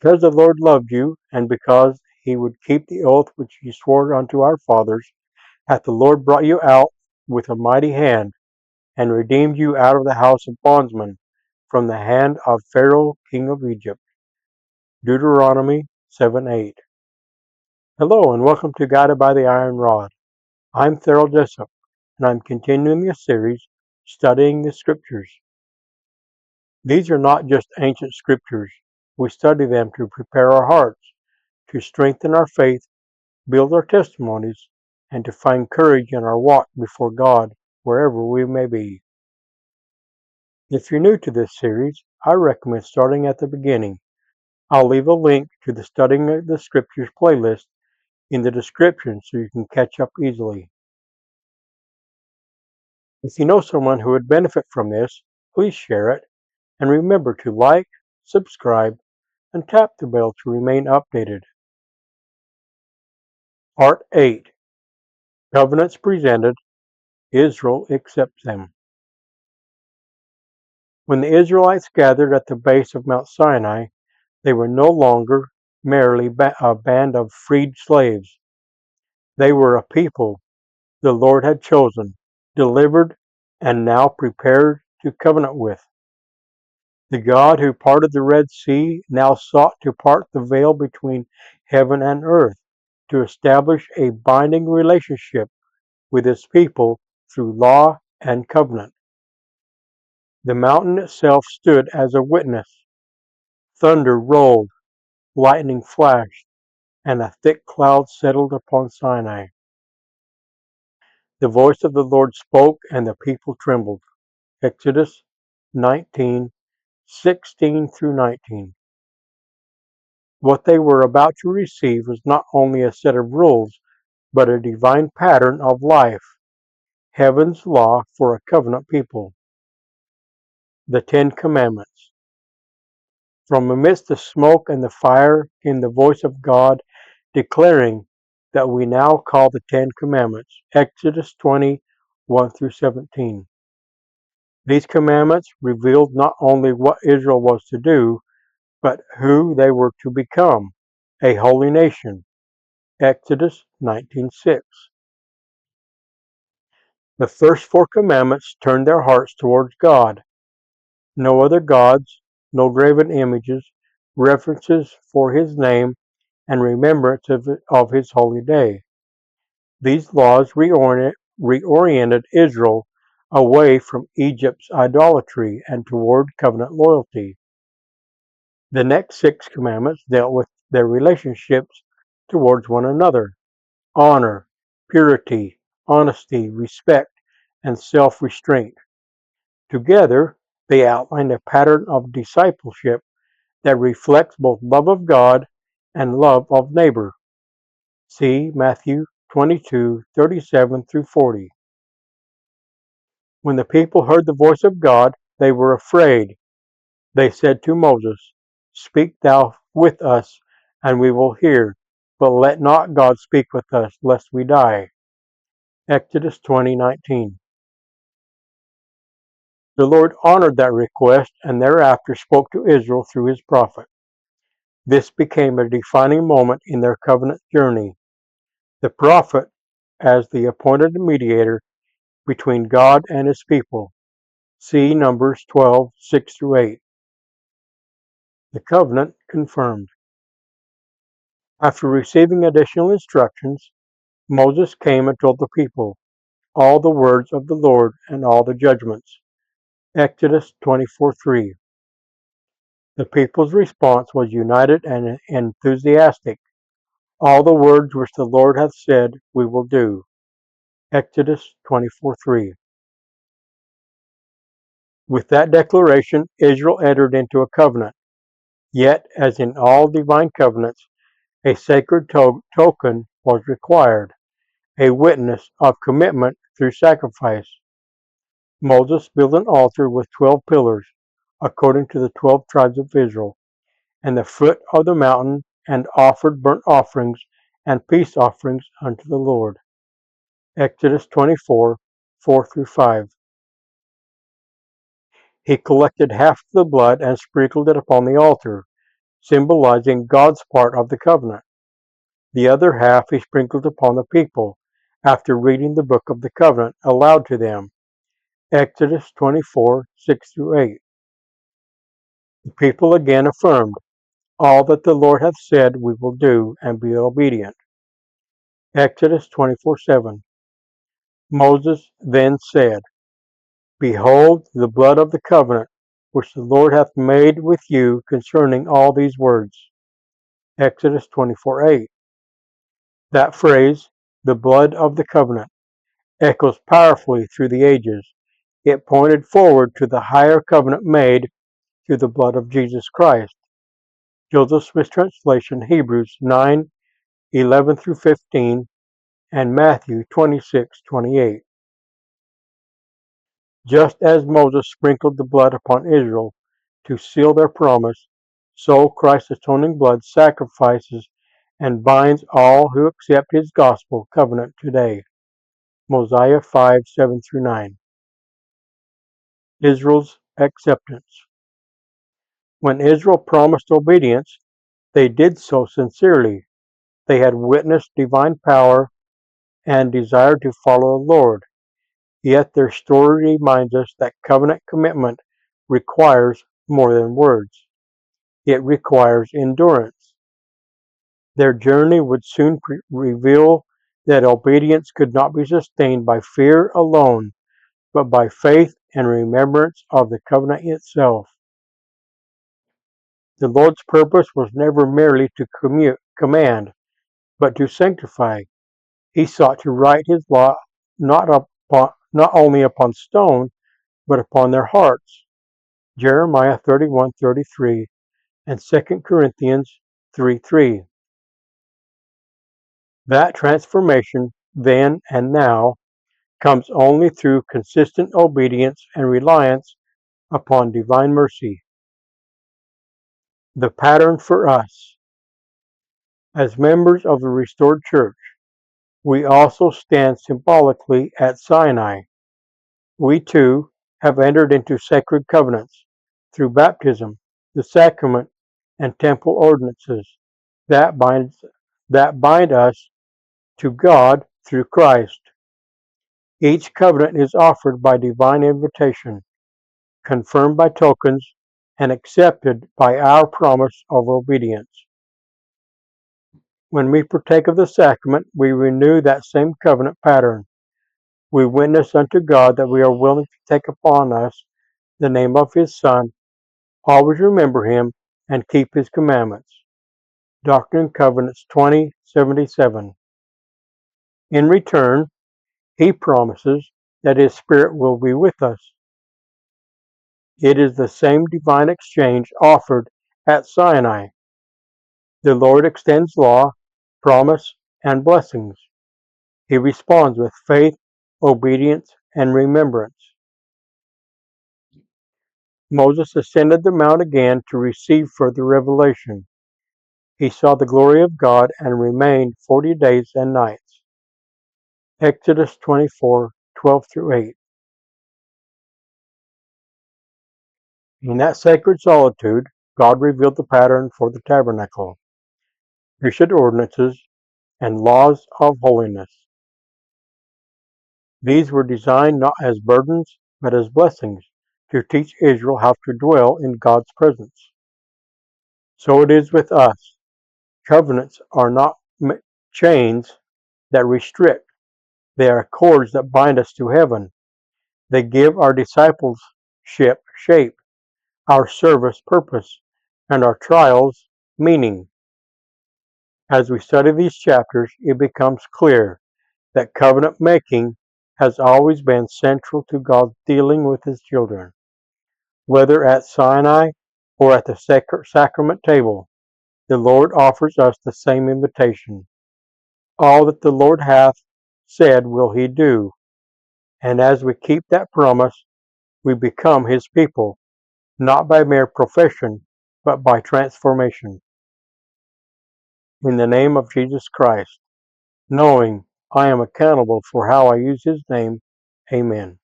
Because the Lord loved you, and because he would keep the oath which he swore unto our fathers, hath the Lord brought you out with a mighty hand, and redeemed you out of the house of bondsmen, from the hand of Pharaoh king of Egypt. Deuteronomy 7:8. Hello, and welcome to Guided by the Iron Rod. I'm Thurl Jessup, and I'm continuing this series, Studying the Scriptures. These are not just ancient scriptures. We study them to prepare our hearts, to strengthen our faith, build our testimonies, and to find courage in our walk before God, wherever we may be. If you're new to this series, I recommend starting at the beginning. I'll leave a link to the Studying the Scriptures playlist in the description so you can catch up easily. If you know someone who would benefit from this, please share it, and remember to like, subscribe, and tap the bell to remain updated. Part 8. Covenants Presented. Israel Accepts Them. When the Israelites gathered at the base of Mount Sinai, they were no longer merely a band of freed slaves. They were a people the Lord had chosen, delivered, and now prepared to covenant with. The God who parted the Red Sea now sought to part the veil between heaven and earth, to establish a binding relationship with his people through law and covenant. The mountain itself stood as a witness. Thunder rolled, lightning flashed, and a thick cloud settled upon Sinai. The voice of the Lord spoke, and the people trembled. Exodus 19:16 through 19. What they were about to receive was not only a set of rules, but a divine pattern of life, heaven's law for a covenant people. The Ten Commandments. From amidst the smoke and the fire came the voice of God declaring that we now call the Ten Commandments. Exodus 20:1 through 17. These commandments revealed not only what Israel was to do, but who they were to become, a holy nation. Exodus 19:6. The first four commandments turned their hearts towards God. No other gods, no graven images, references for his name, and remembrance of his holy day. These laws reoriented Israel away from Egypt's idolatry and toward covenant loyalty. The next six commandments dealt with their relationships towards one another: honor, purity, honesty, respect, and self-restraint. Together, they outline a pattern of discipleship that reflects both love of God and love of neighbor. See Matthew 22:37 through 40. When the people heard the voice of God, they were afraid. They said to Moses, "Speak thou with us, and we will hear, but let not God speak with us, lest we die." Exodus 20:19. The Lord honored that request and thereafter spoke to Israel through his prophet. This became a defining moment in their covenant journey. The prophet as the appointed mediator between God and his people. See Numbers 12:6 through 8. The covenant confirmed. After receiving additional instructions, Moses came and told the people all the words of the Lord and all the judgments. Exodus 24:3. The people's response was united and enthusiastic. All the words which the Lord hath said we will do. Exodus 24:3. With that declaration, Israel entered into a covenant. Yet, as in all divine covenants, a sacred token was required, a witness of commitment through sacrifice. Moses built an altar with 12 pillars, according to the 12 tribes of Israel, and the foot of the mountain, and offered burnt offerings and peace offerings unto the Lord. Exodus 24:4 through 5. He collected half of the blood and sprinkled it upon the altar, symbolizing God's part of the covenant. The other half he sprinkled upon the people after reading the book of the covenant aloud to them. Exodus 24:6-8. The people again affirmed, "All that the Lord hath said we will do, and be obedient." Exodus 24:7. Moses then said, "Behold the blood of the covenant which the Lord hath made with you concerning all these words." Exodus 24:8. That phrase, the blood of the covenant, echoes powerfully through the ages. It pointed forward to the higher covenant made through the blood of Jesus Christ. Joseph Smith's translation, Hebrews 9:11-15, and Matthew 26:28. Just as Moses sprinkled the blood upon Israel to seal their promise, so Christ's atoning blood sacrifices and binds all who accept his gospel covenant today. Mosiah 5:7-9. Israel's acceptance. When Israel promised obedience, they did so sincerely. They had witnessed divine power and desired to follow the Lord. Yet their story reminds us that covenant commitment requires more than words. It requires endurance. Their journey would soon reveal that obedience could not be sustained by fear alone, but by faith and remembrance of the covenant itself. The Lord's purpose was never merely to command, but to sanctify. He sought to write his law not only upon stone, but upon their hearts. Jeremiah 31:33 and 2 Corinthians 3:3. That transformation, then and now, comes only through consistent obedience and reliance upon divine mercy. The pattern for us. As members of the restored church, we also stand symbolically at Sinai. We too have entered into sacred covenants through baptism, the sacrament, and temple ordinances that bind us to God through Christ. Each covenant is offered by divine invitation, confirmed by tokens, and accepted by our promise of obedience. When we partake of the sacrament, we renew that same covenant pattern. We witness unto God that we are willing to take upon us the name of his Son, always remember him, and keep his commandments. Doctrine and Covenants 20:77. In return, he promises that his Spirit will be with us. It is the same divine exchange offered at Sinai. The Lord extends law, promise, and blessings. He responds with faith, obedience, and remembrance. Moses ascended the mount again to receive further revelation. He saw the glory of God and remained 40 days and nights. Exodus 24:12-8. In that sacred solitude, God revealed the pattern for the tabernacle, priesthood ordinances, and laws of holiness. These were designed not as burdens, but as blessings to teach Israel how to dwell in God's presence. So it is with us. Covenants are not chains that restrict, they are cords that bind us to heaven. They give our discipleship shape, our service purpose, and our trials meaning. As we study these chapters, it becomes clear that covenant making has always been central to God's dealing with his children. Whether at Sinai or at the sacrament table, the Lord offers us the same invitation. All that the Lord hath said will he do, and as we keep that promise, we become his people, not by mere profession, but by transformation. In the name of Jesus Christ, knowing I am accountable for how I use his name, amen.